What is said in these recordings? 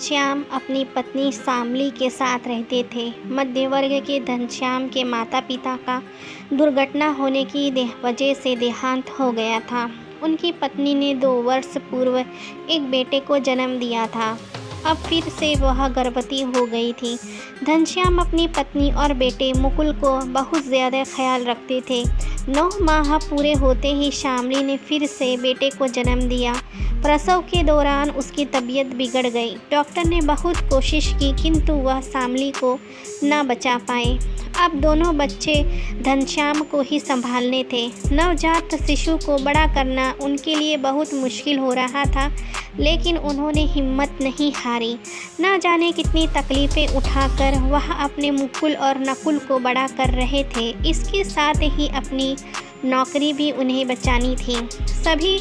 घनश्याम अपनी पत्नी शामली के साथ रहते थे। मध्य वर्ग के घनश्याम के माता पिता का दुर्घटना होने की वजह से देहांत हो गया था। उनकी पत्नी ने 2 वर्ष पूर्व एक बेटे को जन्म दिया था। अब फिर से वह गर्भवती हो गई थी। घनश्याम अपनी पत्नी और बेटे मुकुल को बहुत ज़्यादा ख्याल रखते थे। 9 माह पूरे होते ही शामली ने फिर से बेटे को जन्म दिया। प्रसव के दौरान उसकी तबीयत बिगड़ गई। डॉक्टर ने बहुत कोशिश की किंतु वह शामली को न बचा पाए। अब दोनों बच्चे घनश्याम को ही संभालने थे। नवजात शिशु को बड़ा करना उनके लिए बहुत मुश्किल हो रहा था, लेकिन उन्होंने हिम्मत नहीं हारी। न जाने कितनी तकलीफ़ें उठाकर वह अपने मुकुल और नकुल को बड़ा कर रहे थे। इसके साथ ही अपनी नौकरी भी उन्हें बचानी थी। सभी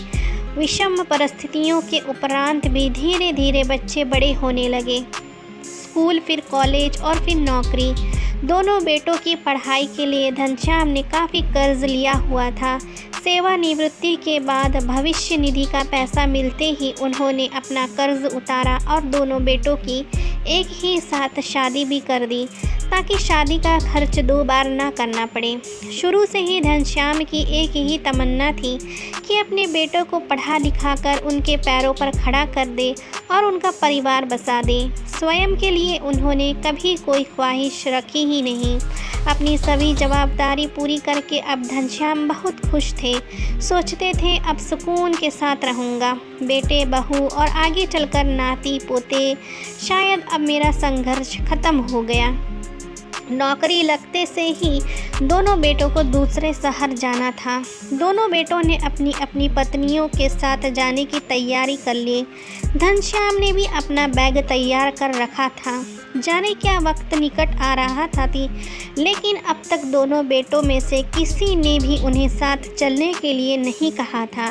विषम परिस्थितियों के उपरांत भी धीरे धीरे बच्चे बड़े होने लगे। स्कूल, फिर कॉलेज और फिर नौकरी। दोनों बेटों की पढ़ाई के लिए घनश्याम ने काफ़ी कर्ज लिया हुआ था। सेवानिवृत्ति के बाद भविष्य निधि का पैसा मिलते ही उन्होंने अपना कर्ज उतारा और दोनों बेटों की एक ही साथ शादी भी कर दी, ताकि शादी का खर्च 2 बार ना करना पड़े। शुरू से ही घनश्याम की एक ही तमन्ना थी कि अपने बेटों को पढ़ा लिखा कर उनके पैरों पर खड़ा कर दे और उनका परिवार बसा दे। स्वयं के लिए उन्होंने कभी कोई ख्वाहिश रखी ही नहीं। अपनी सभी जवाबदारी पूरी करके अब घनश्याम बहुत खुश थे। सोचते थे अब सुकून के साथ रहूँगा, बेटे बहू और आगे चलकर नाती पोते। शायद अब मेरा संघर्ष खत्म हो गया। नौकरी लगते से ही दोनों बेटों को दूसरे शहर जाना था। दोनों बेटों ने अपनी अपनी पत्नियों के साथ जाने की तैयारी कर ली। घनश्याम ने भी अपना बैग तैयार कर रखा था। जाने क्या वक्त निकट आ रहा था लेकिन अब तक दोनों बेटों में से किसी ने भी उन्हें साथ चलने के लिए नहीं कहा था।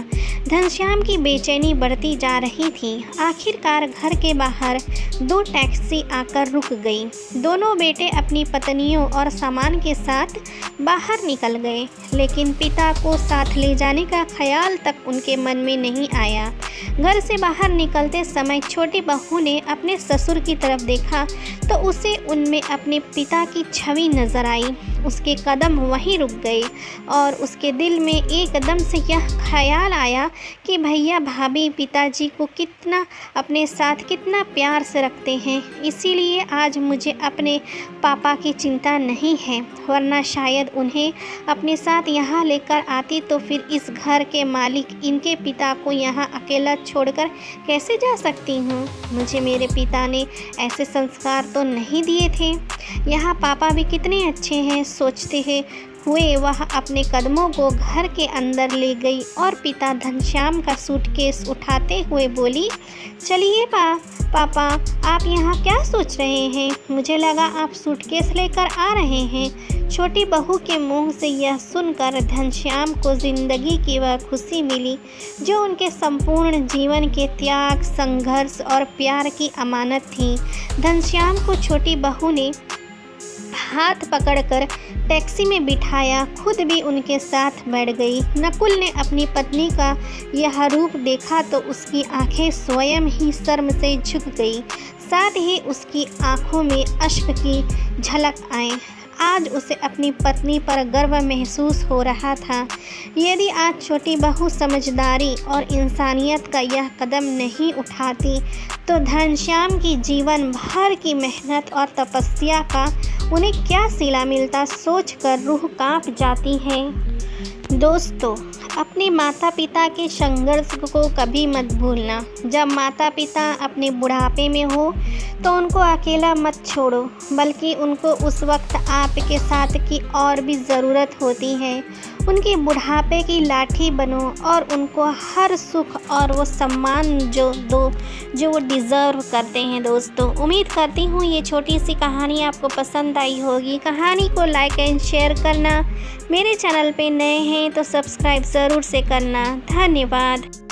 घनश्याम की बेचैनी बढ़ती जा रही थी। आखिरकार घर के बाहर 2 टैक्सी आकर रुक गई। दोनों बेटे अपनी पत्नियों और सामान के साथ बाहर निकल गए, लेकिन पिता को साथ ले जाने का ख्याल तक उनके मन में नहीं आया। घर से बाहर निकलते समय छोटी बहू ने अपने ससुर की तरफ देखा तो उसे उनमें अपने पिता की छवि नजर आई। उसके कदम वहीं रुक गए और उसके दिल में एकदम से यह ख्याल आया कि भैया भाभी पिताजी को कितना अपने साथ कितना प्यार से रखते हैं, इसीलिए आज मुझे अपने पापा की चिंता नहीं है, वरना शायद उन्हें अपने साथ यहाँ लेकर आती तो फिर इस घर के मालिक इनके पिता को यहाँ अकेला छोड़कर कैसे जा सकती हूँ। मुझे मेरे पिता ने ऐसे संस्कार तो नहीं दिए थे। यहाँ पापा भी कितने अच्छे हैं, सोचते हुए वह अपने कदमों को घर के अंदर ले गई और पिता घनश्याम का सूटकेस उठाते हुए बोली, चलिए पापा आप यहाँ क्या सोच रहे हैं? मुझे लगा आप सूटकेस लेकर आ रहे हैं। छोटी बहू के मुंह से यह सुनकर घनश्याम को ज़िंदगी की वह खुशी मिली जो उनके संपूर्ण जीवन के त्याग, संघर्ष और प्यार की अमानत थी। घनश्याम को छोटी बहू ने हाथ पकड़कर टैक्सी में बिठाया, खुद भी उनके साथ बैठ गई। नकुल ने अपनी पत्नी का यह रूप देखा तो उसकी आंखें स्वयं ही शर्म से झुक गई, साथ ही उसकी आंखों में अश्क की झलक आई। आज उसे अपनी पत्नी पर गर्व महसूस हो रहा था। यदि आज छोटी बहू समझदारी और इंसानियत का यह कदम नहीं उठाती तो घनश्याम की जीवन भर की मेहनत और तपस्या का उन्हें क्या सिला मिलता, सोचकर रूह कांप जाती है। दोस्तों, अपने माता पिता के संघर्ष को कभी मत भूलना। जब माता पिता अपने बुढ़ापे में हो तो उनको अकेला मत छोड़ो, बल्कि उनको उस वक्त आपके साथ की और भी ज़रूरत होती है। उनके बुढ़ापे की लाठी बनो और उनको हर सुख और वो सम्मान जो वो डिज़र्व करते हैं। दोस्तों, उम्मीद करती हूँ ये छोटी सी कहानी आपको पसंद आई होगी। कहानी को लाइक एंड शेयर करना, मेरे चैनल पे नए हैं तो सब्सक्राइब ज़रूर से करना। धन्यवाद।